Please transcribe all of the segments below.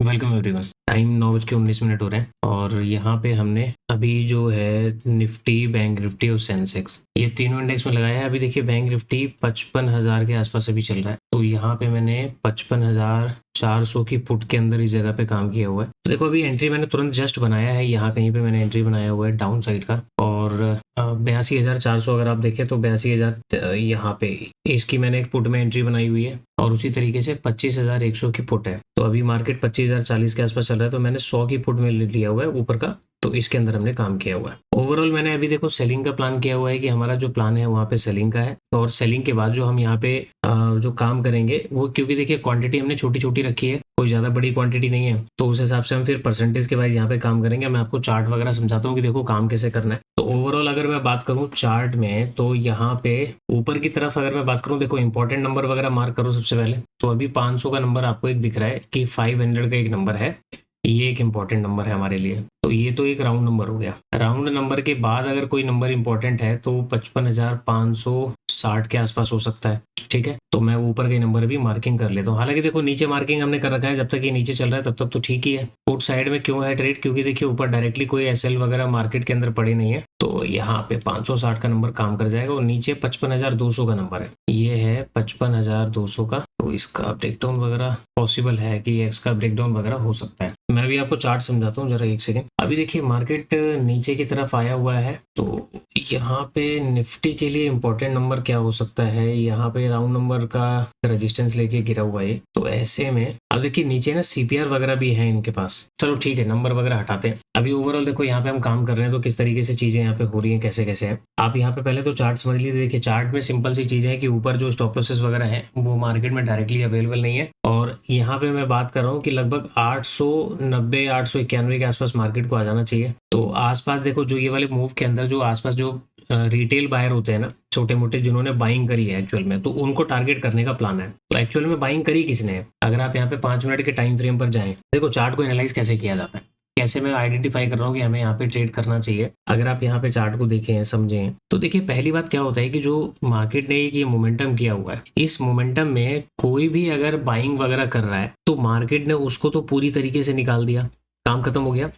Welcome everyone. Time 9:19 हो रहे हैं और यहाँ पे हमने अभी जो है निफ्टी, बैंक निफ्टी और सेंसेक्स, ये तीनों इंडेक्स में लगाया है। अभी देखिए बैंक निफ्टी 55,000 के आसपास अभी चल रहा है, तो यहाँ पे मैंने 55,400 की पुट के अंदर इस जगह पे काम किया हुआ है। तो देखो अभी एंट्री मैंने तुरंत जस्ट बनाया है, यहाँ कहीं पे मैंने एंट्री बनाया हुआ है डाउन साइड का, और 82,400 अगर आप देखें तो 82,000 यहाँ पे इसकी मैंने एक पुट में एंट्री बनाई हुई है, और उसी तरीके से 25,100 की पुट है। तो अभी मार्केट 25,040 के आसपास चल रहा है, तो मैंने 100 की पुट में लिया हुआ है ऊपर का, तो इसके अंदर हमने काम किया हुआ है। ओवरऑल मैंने अभी देखो सेलिंग का प्लान किया हुआ है कि हमारा जो प्लान है वहाँ पे सेलिंग का है, और सेलिंग के बाद जो हम यहाँ पे जो काम करेंगे वो, क्योंकि देखिए क्वांटिटी हमने छोटी छोटी रखी है, कोई ज़्यादा बड़ी क्वांटिटी नहीं है, तो उस हिसाब से हम फिर परसेंटेज के वाइज यहाँ पे काम करेंगे। मैं आपको चार्ट वगैरह समझाता हूँ कि देखो काम कैसे करना है। तो ओवरऑल अगर मैं बात करूँ चार्ट में, तो यहाँ पे ऊपर की तरफ अगर मैं बात करूँ, देखो इंपॉर्टेंट नंबर वगैरह मार्क करो सबसे पहले। तो अभी 500 का नंबर आपको एक दिख रहा है कि 500 का एक नंबर है, ये एक इंपॉर्टेंट नंबर है हमारे लिए। तो ये तो एक राउंड नंबर हो गया। राउंड नंबर के बाद अगर कोई नंबर इंपॉर्टेंट है तो 55,560 के आसपास हो सकता है। ठीक है, तो मैं ऊपर के नंबर भी मार्किंग कर लेता हूँ। हालांकि देखो नीचे मार्किंग हमने कर रखा है, जब तक ये नीचे चल रहा है तब तक तो ठीक ही है। पुट साइड में क्यों है ट्रेड, क्योंकि देखिए ऊपर डायरेक्टली कोई एसएल वगैरह मार्केट के अंदर पड़े नहीं है, तो यहाँ पे 560 का नंबर काम कर जाएगा, और नीचे 55,200 का नंबर है, ये है 55,200 का। तो इसका ब्रेकडाउन वगैरह पॉसिबल है कि इसका ब्रेकडाउन वगैरह हो सकता है। मैं भी आपको चार्ट समझाता हूँ जरा, एक सेकेंड। अभी देखिए मार्केट नीचे की तरफ आया हुआ है, तो यहाँ पे निफ्टी के लिए इंपॉर्टेंट नंबर क्या हो सकता है, यहाँ पे राउंड नंबर का रेजिस्टेंस लेके गिरा हुआ है। तो ऐसे में अब देखिए नीचे ना सीपीआर वगैरह भी है इनके पास। चलो ठीक है, नंबर वगैरह हटाते हैं। अभी ओवरऑल देखो यहाँ पे हम काम कर रहे हैं, तो किस तरीके से चीजें यहाँ पे हो रही हैं, कैसे कैसे है। आप यहाँ पे पहले तो चार्ट समझ लीजिए। देखिए चार्ट में सिंपल सी चीजें हैं कि ऊपर जो स्टॉप लॉसेस वगैरह है वो मार्केट में डायरेक्टली अवेलेबल नहीं है, और यहाँ पे मैं बात कर रहा हूँ कि लगभग 890 891 के आसपास मार्केट को आ जाना चाहिए। तो आसपास देखो जो ये वाले मूव के अंदर जो आसपास जो रिटेल बायर होते हैं ना, छोटे मोटे, जिन्होंने बाइंग करी है एक्चुअल में, तो उनको टारगेट करने का प्लान है। तो एक्चुअल में बाइंग करी किसने है, अगर आप यहाँ पे 5 मिनट के टाइम फ्रेम पर जाएं, देखो चार्ट को एनालाइज कैसे किया जाता है, कैसे मैं आइडेंटिफाई कर रहा हूँ कि हमें यहाँ पे ट्रेड करना चाहिए। अगर आप यहाँ पे चार्ट को देखें, समझें, तो देखिए पहली बात क्या होता है कि जो मार्केट ने ये मोमेंटम किया हुआ है, इस मोमेंटम में कोई भी अगर बाइंग वगैरह कर रहा है तो मार्केट ने उसको तो पूरी तरीके से निकाल दिया, काम खत्म हो गया।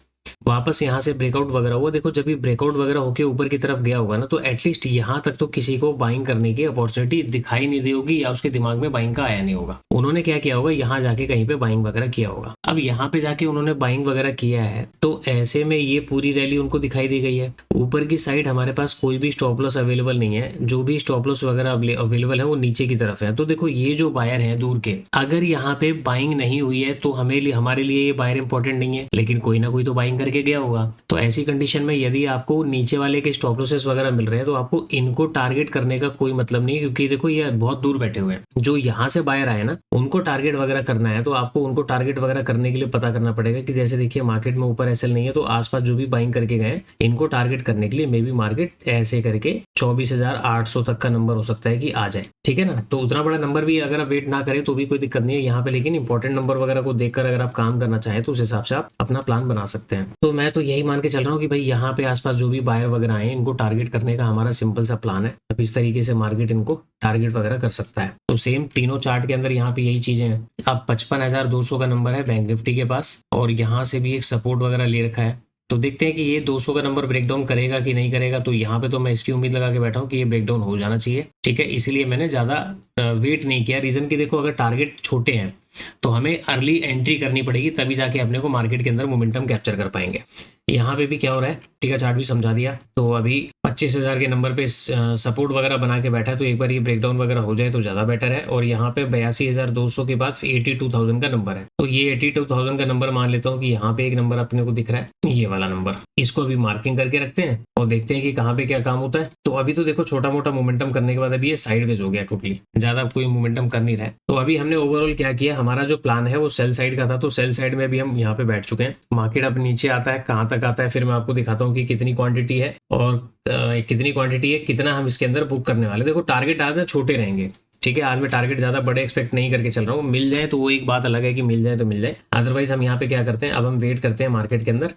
वापस यहाँ से ब्रेकआउट वगैरह हुआ, देखो जब भी ब्रेकआउट वगैरह होके ऊपर की तरफ गया होगा ना, तो एटलीस्ट यहाँ तक तो किसी को बाइंग करने की अपॉर्चुनिटी दिखाई नहीं दी होगी, या उसके दिमाग में बाइंग का आया नहीं होगा। उन्होंने क्या किया होगा, यहाँ जाके कहीं पे बाइंग वगैरह किया होगा। अब यहाँ पे जाके उन्होंने बाइंग वगैरह किया है, तो ऐसे में ये पूरी रैली उनको दिखाई दी गई है। ऊपर की साइड हमारे पास कोई भी स्टॉप लॉस अवेलेबल नहीं है, जो भी स्टॉप लॉस वगैरह अवेलेबल है वो नीचे की तरफ है। तो देखो ये जो बायर है दूर के, अगर यहाँ पे बाइंग नहीं हुई है तो हमारे लिए ये बायर इंपॉर्टेंट नहीं है, लेकिन कोई ना कोई तो बाइंग करके गया होगा। तो ऐसी कंडीशन में यदि आपको नीचे वाले के स्टॉप लॉसेस वगैरह मिल रहे हैं, तो आपको इनको टारगेट करने का कोई मतलब नहीं है, क्योंकि देखो ये बहुत दूर बैठे हुए हैं। जो यहाँ से बायर आए ना, उनको टारगेट वगैरह करना है, तो आपको उनको टारगेट वगैरह करने के लिए पता करना पड़ेगा कि जैसे देखिए मार्केट में ऊपर एसएल नहीं है, तो आसपास जो भी बाइंग करके गए इनको टारगेट करने के लिए मे बी मार्केट ऐसे करके 24,800 तक का नंबर हो सकता है कि आ जाए। ठीक है ना, तो उतना बड़ा नंबर भी अगर आप वेट ना करें तो भी कोई दिक्कत नहीं है यहाँ पे, लेकिन इंपॉर्टेंट नंबर वगैरह को देखकर अगर आप काम करना चाहें तो उस हिसाब से आप अपना प्लान बना सकते हैं। तो मैं तो यही मान के चल रहा हूँ कि भाई यहाँ पे आसपास जो भी बायर वगैरह आए इनको टारगेट करने का हमारा सिंपल सा प्लान है। अब इस तरीके से मार्केट इनको टारगेट वगैरह कर सकता है। तो सेम तीनों चार्ट के अंदर यहाँ पे यही चीजें हैं। अब 55,200 का नंबर है बैंक निफ्टी के पास, और यहाँ से भी एक सपोर्ट वगैरह ले रखा है। तो देखते हैं कि ये 200 का नंबर ब्रेकडाउन करेगा कि नहीं करेगा। तो यहाँ पे तो मैं इसकी उम्मीद लगा के बैठा हूँ कि ये ब्रेकडाउन हो जाना चाहिए। ठीक है, इसीलिए मैंने ज़्यादा वेट नहीं किया। रीज़न कि देखो अगर टारगेट छोटे हैं तो हमें अर्ली एंट्री करनी पड़ेगी, तभी जाके अपने को मार्केट के अंदर मोमेंटम कैप्चर कर पाएंगे। यहाँ पे भी क्या हो रहा है, ठीक है, चार्ट भी समझा दिया। तो अभी 25,000 के नंबर पे सपोर्ट वगैरह बना के बैठा है, तो एक बार ये ब्रेकडाउन वगैरह हो जाए तो ज़्यादा बेटर है। और यहाँ पे 82,200 के बाद 82,000 का नंबर है, तो ये 82,000 का नंबर मान लेता हूँ कि यहाँ पे एक नंबर अपने को दिख रहा है, ये वाला नंबर। इसको अभी मार्किंग करके रखते हैं और देखते हैं कि कहाँ पे क्या काम होता है। तो अभी तो देखो छोटा मोटा मोमेंटम करने के बाद अभी ये साइडवेज हो गया टोटली, ज़्यादा कोई मोमेंटम कर नहीं रहा है। तो अभी हमने ओवरऑल क्या किया, हमारा जो प्लान है वो सेल साइड का था, तो सेल साइड में भी हम यहाँ पे बैठ चुके हैं। मार्केट अब नीचे आता है, कहाँ तक आता है फिर मैं आपको दिखाता हूँ कि कितनी क्वांटिटी है और कितनी क्वांटिटी है, कितना हम इसके अंदर बुक करने वाले। देखो टारगेट आज छोटे रहेंगे, ठीक है, आज मैं टारगेट ज्यादा बड़े एक्सपेक्ट नहीं करके चल रहा हूँ। मिल जाए तो वो एक बात अलग है कि मिल जाए तो मिल जाए, अदरवाइज हम यहाँ पे क्या करते हैं, अब हम वेट करते हैं मार्केट के अंदर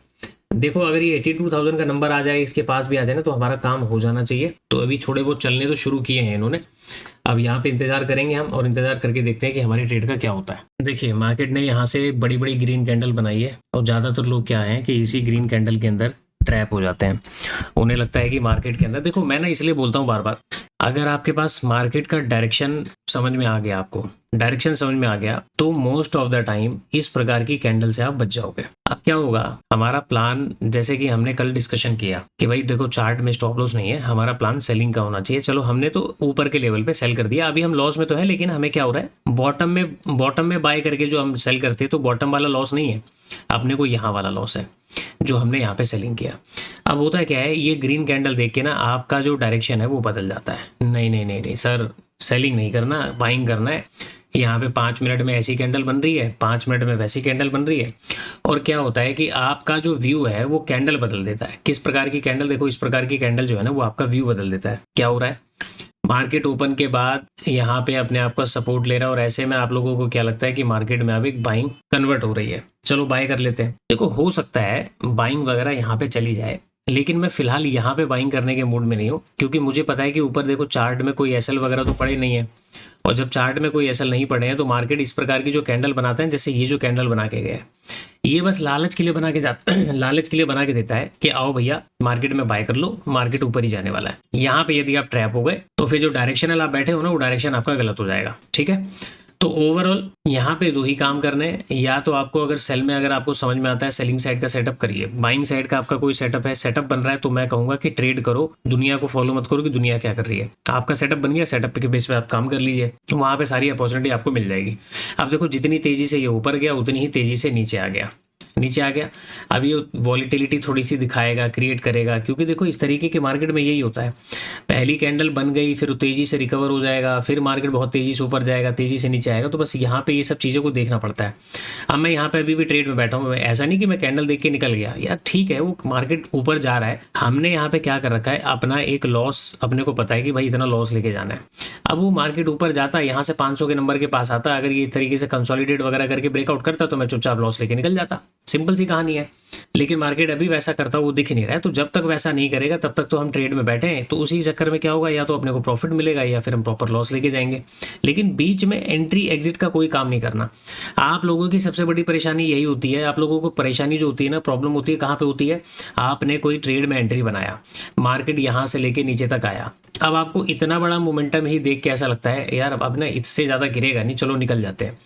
देखो अगर ये 82,000 का नंबर आ जाए, इसके पास भी आ जाए ना, तो हमारा काम हो जाना चाहिए। तो अभी थोड़े बहुत चलने तो शुरू किए हैं इन्होंने। अब यहाँ पे इंतजार करेंगे हम, और इंतजार करके देखते हैं कि हमारी ट्रेड का क्या होता है। देखिए मार्केट ने यहाँ से बड़ी बड़ी ग्रीन कैंडल बनाई है, और ज़्यादातर लोग क्या है कि इसी ग्रीन कैंडल के अंदर ट्रैप हो जाते हैं। उन्हें लगता है कि मार्केट के अंदर, देखो मैं ना इसलिए बोलता हूँ बार बार, अगर आपके पास मार्केट का डायरेक्शन समझ में आ गया, आपको डायरेक्शन समझ में आ गया, तो मोस्ट ऑफ द टाइम इस प्रकार की कैंडल से आप बच जाओगे। अब क्या होगा, हमारा प्लान जैसे कि हमने कल डिस्कशन किया कि भाई देखो चार्ट में स्टॉप लॉस नहीं है, हमारा प्लान सेलिंग का होना चाहिए। चलो हमने तो ऊपर के लेवल पे सेल कर दिया, अभी हम लॉस में तो है, लेकिन हमें क्या हो रहा है, बॉटम में बाय करके जो हम सेल करते हैं, तो बॉटम वाला लॉस नहीं है, अपने को यहाँ वाला लॉस है जो हमने यहाँ पे सेलिंग किया। अब होता क्या है, ये ग्रीन कैंडल देख के ना आपका जो डायरेक्शन है वो बदल जाता है। नहीं नहीं नहीं नहीं सर, सेलिंग नहीं करना, बाइंग करना है। यहाँ पे 5 मिनट में ऐसी कैंडल बन रही है, 5 मिनट में वैसी कैंडल बन रही है। और क्या होता है कि आपका जो व्यू है वो कैंडल बदल देता है। किस प्रकार की कैंडल, देखो इस प्रकार की कैंडल जो है ना, वो आपका व्यू बदल देता है। क्या हो रहा है, मार्केट ओपन के बाद यहाँ पे अपने आप का सपोर्ट ले रहा है, और ऐसे में आप लोगों को क्या लगता है कि मार्केट में अब एक बाइंग कन्वर्ट हो रही है, चलो बाय कर लेते हैं। देखो हो सकता है बाइंग वगैरह यहाँ पे चली जाए, लेकिन मैं फिलहाल यहाँ पे बाइंग करने के मूड में नहीं हूँ, क्योंकि मुझे पता है कि ऊपर देखो चार्ट में कोई एसएल वगैरह तो पड़े नहीं है, और जब चार्ट में कोई एसएल नहीं पड़े हैं तो मार्केट इस प्रकार की जो कैंडल बनाते हैं, जैसे ये जो कैंडल बना के गए, ये बस लालच के लिए बना के जाता लालच के लिए बना के देता है कि आओ भैया मार्केट में बाय कर लो, मार्केट ऊपर ही जाने वाला है। यहाँ पे यदि आप ट्रैप हो गए तो फिर जो डायरेक्शनल आप बैठे हो ना, वो डायरेक्शन आपका गलत हो जाएगा। ठीक है, तो ओवरऑल यहाँ पे 2 ही काम करने हैं। या तो आपको अगर सेल में, अगर आपको समझ में आता है सेलिंग साइड का सेटअप करिए, बाइंग साइड का आपका कोई सेटअप बन रहा है, तो मैं कहूंगा कि ट्रेड करो, दुनिया को फॉलो मत करो कि दुनिया क्या कर रही है। आपका सेटअप बन गया, सेटअप के बेस पे आप काम कर लीजिए, वहां पे सारी अपॉर्चुनिटी आपको मिल जाएगी। अब देखो जितनी तेजी से ये ऊपर गया, उतनी ही तेजी से नीचे आ गया। अब ये वॉलीटिलिटी थोड़ी सी दिखाएगा, क्रिएट करेगा, क्योंकि देखो इस तरीके के मार्केट में यही होता है, पहली कैंडल बन गई, फिर तेजी से रिकवर हो जाएगा, फिर मार्केट बहुत तेजी से ऊपर जाएगा, तेजी से नीचे आएगा। तो बस यहाँ पे ये सब चीज़ों को देखना पड़ता है। अब मैं यहाँ पे अभी भी ट्रेड में बैठा हूँ, ऐसा नहीं कि मैं कैंडल देख के निकल गया यार, ठीक है वो मार्केट ऊपर जा रहा है, हमने यहाँ पे क्या कर रखा है, अपना एक लॉस, अपने को पता है कि भाई इतना लॉस लेके जाना है। अब वो मार्केट ऊपर जाता है, यहाँ से 500 के नंबर के पास आता, अगर ये इस तरीके से कंसोलिडेट वगैरह करके ब्रेकआउट करता तो मैं चुपचाप लॉस लेके निकल जाता, सिंपल सी कहानी है। लेकिन मार्केट अभी वैसा करता वो दिख नहीं रहा है, तो जब तक वैसा नहीं करेगा तब तक तो हम ट्रेड में बैठे हैं। तो उसी चक्कर में क्या होगा, या तो अपने को प्रॉफिट मिलेगा या फिर हम प्रॉपर लॉस लेके जाएंगे। लेकिन बीच में एंट्री एग्जिट का कोई काम नहीं करना। आप लोगों की सबसे बड़ी परेशानी यही होती है, आप लोगों को परेशानी जो होती है ना, प्रॉब्लम होती है कहाँ पे होती है, आपने कोई ट्रेड में एंट्री बनाया, मार्केट यहाँ से लेके नीचे तक आया, अब आपको इतना बड़ा मोमेंटम ही देख के ऐसा लगता है यार अब ना इससे ज़्यादा गिरेगा नहीं, चलो निकल जाते हैं।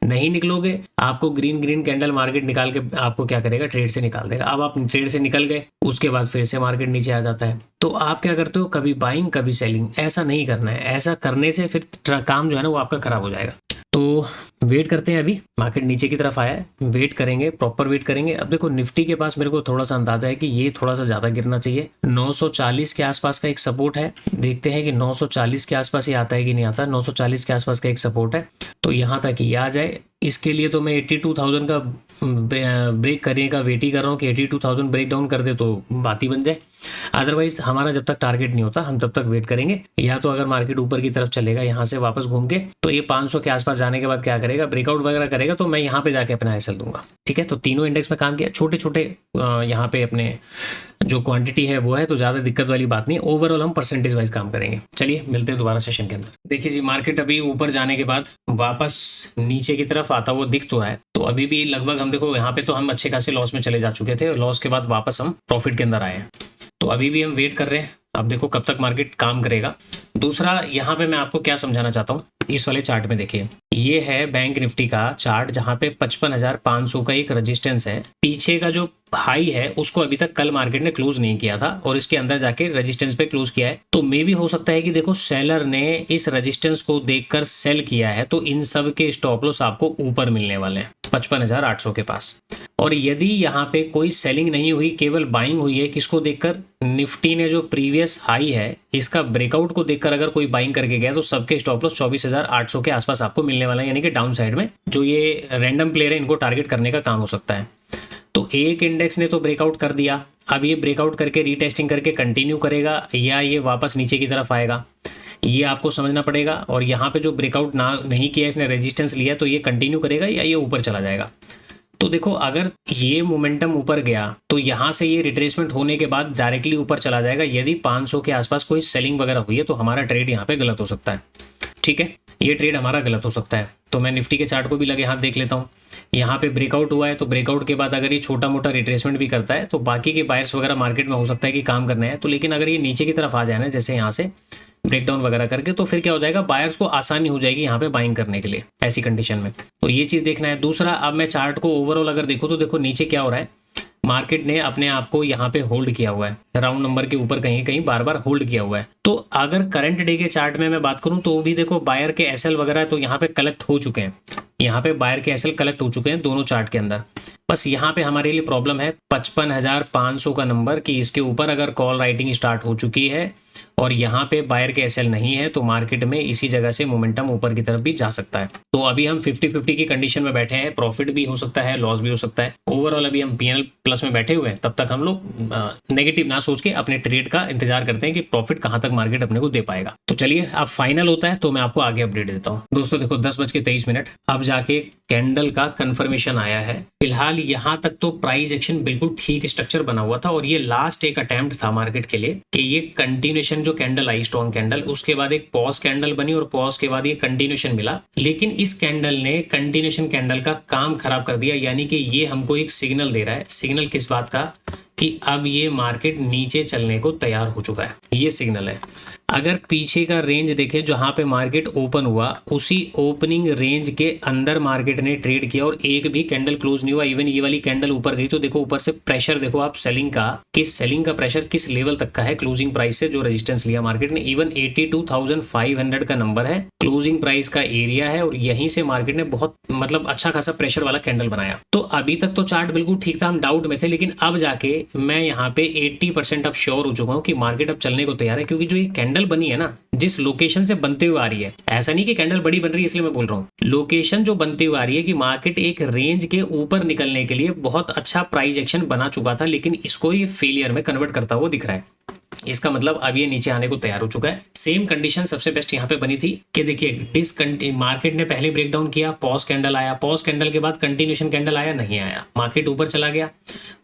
नहीं निकलोगे, आपको ग्रीन कैंडल मार्केट निकाल के आपको क्या करेगा, ट्रेड से निकाल देगा। अब आप ट्रेड से निकल गए, उसके बाद फिर से मार्केट नीचे आ जाता है, तो आप क्या करते हो, कभी बाइंग कभी सेलिंग, ऐसा नहीं करना है। ऐसा करने से फिर काम जो है ना वो आपका खराब हो जाएगा। तो वेट करते हैं, अभी मार्केट नीचे की तरफ आया है, वेट करेंगे, प्रॉपर वेट करेंगे। अब देखो निफ्टी के पास मेरे को थोड़ा सा अंदाजा है कि ये थोड़ा सा ज़्यादा गिरना चाहिए, 940 के आसपास का एक सपोर्ट है, देखते हैं कि 940 के आसपास ये आता है कि नहीं आता। 940 के आसपास का एक सपोर्ट है, तो यहाँ तक ये आ जाए, इसके लिए तो मैं 82,000 का ब्रेक करने का वेट ही कर रहा हूँ कि 82,000 ब्रेक डाउन कर दे तो बात ही बन जाए। अदरवाइज हमारा जब तक टारगेट नहीं होता हम तब तक वेट करेंगे। या तो अगर मार्केट ऊपर की तरफ चलेगा यहाँ से वापस घूम के, तो ये 500 के आसपास जाने के बाद क्या करेगा, ब्रेकआउट वगैरह करेगा, तो मैं यहाँ पे जाके अपना एसएल दूंगा। ठीक है, तो तीनों इंडेक्स में काम किया, छोटे छोटे यहाँ पे अपने जो क्वांटिटी है वो है, तो ज़्यादा दिक्कत वाली बात नहीं। ओवरऑल हम परसेंटेज वाइज काम करेंगे। चलिए मिलते हैं दोबारा सेशन के अंदर। देखिए जी, मार्केट अभी ऊपर जाने के बाद वापस नीचे की तरफ आता वो दिख तो रहा है, तो अभी भी लगभग हम देखो यहाँ पे तो हम अच्छे खासे लॉस में चले जा चुके थे, लॉस के बाद वापस हम प्रॉफिट के अंदर आए हैं। तो अभी भी हम वेट कर रहे हैं, अब देखो कब तक मार्केट काम करेगा। दूसरा यहाँ पे मैं आपको क्या समझाना चाहता हूँ, इस वाले चार्ट में देखिए, ये है बैंक निफ्टी का चार्ट जहाँ पे 55,500 का एक रेजिस्टेंस है। पीछे का जो हाई है उसको अभी तक कल मार्केट ने क्लोज नहीं किया था और इसके अंदर जाके रेजिस्टेंस पे क्लोज किया है। तो मे भी हो सकता है कि देखो सेलर ने इस रेजिस्टेंस को देखकर सेल किया है, तो इन सब के स्टॉप लॉस आपको ऊपर मिलने वाले हैं 55,800 के पास। और यदि यहाँ पे कोई सेलिंग नहीं हुई, केवल बाइंग हुई है, किसको देखकर, निफ्टी ने जो प्रीवियस हाई है इसका ब्रेकआउट को देखकर अगर कोई बाइंग करके गया, तो सबके स्टॉप लॉस 24,800 के आसपास आपको मिलने वाला है। यानी कि डाउन साइड में जो ये रैंडम प्लेयर है इनको टारगेट करने का काम हो सकता है। तो एक इंडेक्स ने तो ब्रेकआउट कर दिया, अब ये ब्रेकआउट करके रीटेस्टिंग करके कंटिन्यू करेगा या ये वापस नीचे की तरफ आएगा, ये आपको समझना पड़ेगा। और यहाँ पे जो ब्रेकआउट नहीं किया, इसने रेजिस्टेंस लिया, तो ये कंटिन्यू करेगा या ये ऊपर चला जाएगा। तो देखो अगर ये मोमेंटम ऊपर गया तो यहाँ से ये रिट्रेसमेंट होने के बाद डायरेक्टली ऊपर चला जाएगा। यदि 500 के आसपास कोई सेलिंग वगैरह हुई है तो हमारा ट्रेड यहाँ पे गलत हो सकता है। ठीक है, ये ट्रेड हमारा गलत हो सकता है। तो मैं निफ्टी के चार्ट को भी लगे हाथ देख लेता हूँ। यहाँ पे ब्रेकआउट हुआ है, तो ब्रेकआउट के बाद अगर ये छोटा मोटा रिट्रेसमेंट भी करता है तो बाकी के बायर्स वगैरह मार्केट में हो सकता है कि काम करने हैं। तो लेकिन अगर ये नीचे की तरफ आ जाए ना, जैसे यहाँ से ब्रेकडाउन वगैरह करके, तो फिर क्या हो जाएगा, बायर्स को आसानी हो जाएगी यहाँ पे बाइंग करने के लिए ऐसी कंडीशन में। तो ये चीज़ देखना है। दूसरा, अब मैं चार्ट को ओवरऑल अगर देखूँ तो देखो नीचे क्या हो रहा है, मार्केट ने अपने आप को यहाँ पे होल्ड किया हुआ है, राउंड नंबर के ऊपर कहीं कहीं बार बार होल्ड किया हुआ है। तो अगर करंट डे के चार्ट में मैं बात करूं तो भी देखो बायर के एसएल वगैरह तो यहाँ पे कलेक्ट हो चुके हैं, यहाँ पे बायर के एसएल कलेक्ट हो चुके हैं दोनों चार्ट के अंदर। बस यहाँ पे हमारे लिए प्रॉब्लम है 55,500 का नंबर, कि इसके ऊपर अगर कॉल राइटिंग स्टार्ट हो चुकी है और यहाँ पे बायर के एसएल नहीं है तो मार्केट में इसी जगह से मोमेंटम ऊपर की तरफ भी जा सकता है। तो अभी हम 50-50 की कंडीशन में बैठे हैं, प्रॉफिट भी हो सकता है, लॉस भी हो सकता है। ओवरऑल अभी हम पीएनएल प्लस में बैठे हुए हैं, तब तक हम लोग नेगेटिव ना सोच के अपने ट्रेड का इंतजार करते हैं कि प्रॉफिट कहाँ तक मार्केट अपने को दे पाएगा। तो चलिए, अब फाइनल होता है तो मैं आपको आगे अपडेट देता हूँ। दोस्तों देखो 10:23 अब जाके कैंडल का कंफर्मेशन आया है। फिलहाल यहाँ तक तो प्राइस एक्शन बिल्कुल ठीक स्ट्रक्चर बना हुआ था और ये लास्ट एक अटेम्प्ट था मार्केट के लिए कि ये कंटिन्यूएशन जो कैंडल आई, स्ट्रॉन्ग कैंडल, उसके बाद एक पॉज कैंडल बनी और पॉज के बाद ये कंटिन्यूएशन मिला। लेकिन इस कैंडल ने कंटिन्यूएशन कैंडल का काम खराब कर दिया, यानी कि ये हमको एक सिग्नल दे रहा है। सिग्नल किस बात का, कि अब ये मार्केट नीचे चलने को तैयार हो चुका है, ये सिग्नल है। अगर पीछे का रेंज देखें जहां पे मार्केट ओपन हुआ, उसी ओपनिंग रेंज के अंदर मार्केट ने ट्रेड किया और एक भी कैंडल क्लोज नहीं हुआ। इवन ये वाली कैंडल ऊपर गई तो देखो ऊपर से प्रेशर देखो आप सेलिंग का, कि सेलिंग का प्रेशर किस लेवल तक का है क्लोजिंग प्राइस से, जो रेजिस्टेंस लिया मार्केट ने। इवन 82,500 का नंबर है क्लोजिंग प्राइस का एरिया है और यहीं से मार्केट ने बहुत मतलब अच्छा खासा प्रेशर वाला कैंडल बनाया। तो अभी तक तो चार्ट बिल्कुल ठीक था, हम डाउट में थे, लेकिन अब जाके मैं यहाँ पे 80% अब श्योर हो चुका हूँ कि मार्केट अब चलने को तैयार है। क्योंकि जो ये कैंडल बनी है ना, जिस लोकेशन से बनते हुए आ रही है, ऐसा नहीं कि कैंडल बड़ी बन रही है इसलिए मैं बोल रहा हूँ, लोकेशन जो बनते हुए आ रही है, कि मार्केट एक रेंज के ऊपर निकलने के लिए बहुत अच्छा प्राइस एक्शन बना चुका था, लेकिन इसको ये फेलियर में कन्वर्ट करता हुआ दिख रहा है। इसका मतलब अब ये नीचे आने को तैयार हो चुका है। सेम कंडीशन सबसे बेस्ट यहाँ पे बनी थी कि देखिए मार्केट ने पहले ब्रेकडाउन किया, पॉज कैंडल आया, पॉज कैंडल के बाद कंटिन्यूएशन कैंडल आया, नहीं आया, मार्केट ऊपर चला गया।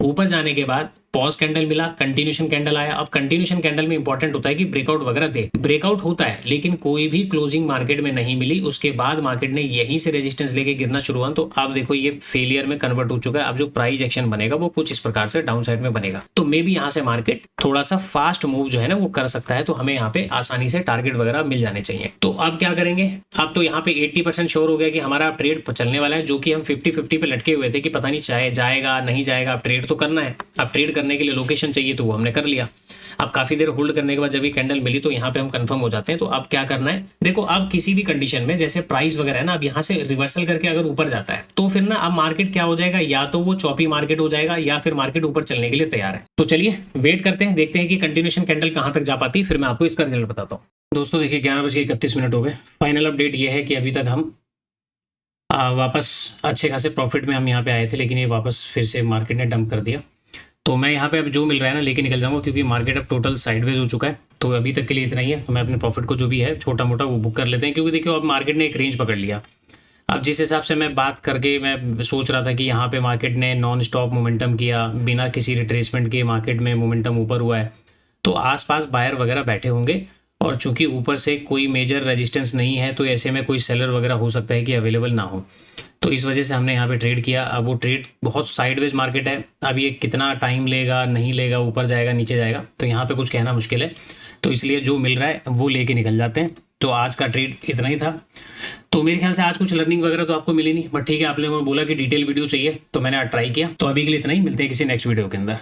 ऊपर जाने के बाद पॉज कैंडल मिला, कंटिन्यूएशन कैंडल आया। अब कंटिन्यूएशन कैंडल में इंपॉर्टेंट होता है कि ब्रेकआउट वगैरह दे, ब्रेकआउट होता है लेकिन कोई भी क्लोजिंग मार्केट में नहीं मिली। उसके बाद मार्केट ने यहीं से रेजिस्टेंस लेके गिरना शुरू हुआ, तो अब देखो ये फेलियर में कन्वर्ट हो चुका है। अब जो प्राइस एक्शन बनेगा वो कुछ इस प्रकार से डाउन साइड में बनेगा। तो मे भी यहाँ से मार्केट थोड़ा सा फास्ट मूव जो है ना वो कर सकता है, तो हमें यहाँ पे आसानी से टारगेट वगैरह मिल जाने चाहिए। तो अब क्या करेंगे, अब तो यहाँ पे 80% श्योर हो गया कि हमारा ट्रेड चलने वाला है, जो कि हम 50-50 पे लटके हुए थे कि पता नहीं चाहे जाएगा नहीं जाएगा। अब ट्रेड तो करना है, अब ट्रेड करने के लिए लोकेशन चाहिए तो वो हमने कर लिया। अब काफी देर होल्ड करने के बाद जब ये कैंडल मिली तो यहाँ पे हम कंफर्म हो जाते हैं। तो अब क्या करना है, देखो अब किसी भी कंडीशन में जैसे प्राइस वगैरह है ना, अब यहाँ से रिवर्सल करके अगर ऊपर जाता है तो फिर ना अब मार्केट क्या हो जाएगा, या तो वो चॉपी मार्केट हो जाएगा या फिर मार्केट ऊपर चलने के लिए तैयार है। तो चलिए वेट करते हैं, देखते हैं कि कंटिन्यूएशन कैंडल कहाँ तक जा पाती है, फिर मैं आपको इसका रिजल्ट बताता हूँ। दोस्तों देखिए 11:31 हो गए। फाइनल अपडेट ये है कि अभी तक हम वापस अच्छे खासे प्रॉफिट में हम यहाँ पे आए थे, लेकिन ये वापस फिर से मार्केट ने डंप कर दिया। तो मैं यहाँ पे अब जो मिल रहा है ना लेके निकल जाऊंगा, क्योंकि मार्केट अब टोटल साइडवेज हो चुका है। तो अभी तक के लिए इतना ही है। तो मैं अपने प्रॉफिट को जो भी है छोटा मोटा वो बुक कर लेते हैं, क्योंकि देखियो अब मार्केट ने एक रेंज पकड़ लिया। अब जिस हिसाब से मैं बात करके मैं सोच रहा था कि यहाँ पे मार्केट ने नॉन स्टॉप मोमेंटम किया, बिना किसी रिट्रेसमेंट के मार्केट में मोमेंटम ऊपर हुआ है, तो आसपास बायर वगैरह बैठे होंगे। और चूंकि ऊपर से कोई मेजर रेजिस्टेंस नहीं है तो ऐसे में कोई सेलर वगैरह हो सकता है कि अवेलेबल ना हो। तो इस वजह से हमने यहाँ पे ट्रेड किया। अब वो ट्रेड बहुत साइडवेज मार्केट है, अब ये कितना टाइम लेगा नहीं लेगा, ऊपर जाएगा नीचे जाएगा, तो यहाँ पे कुछ कहना मुश्किल है। तो इसलिए जो मिल रहा है वो लेके निकल जाते हैं। तो आज का ट्रेड इतना ही था। तो मेरे ख्याल से आज कुछ लर्निंग वगैरह तो आपको मिली नहीं, बट ठीक है, आप लोगों ने बोला कि डिटेल वीडियो चाहिए तो मैंने आज ट्राई किया। तो अभी के लिए इतना ही, मिलते हैं किसी नेक्स्ट वीडियो के अंदर।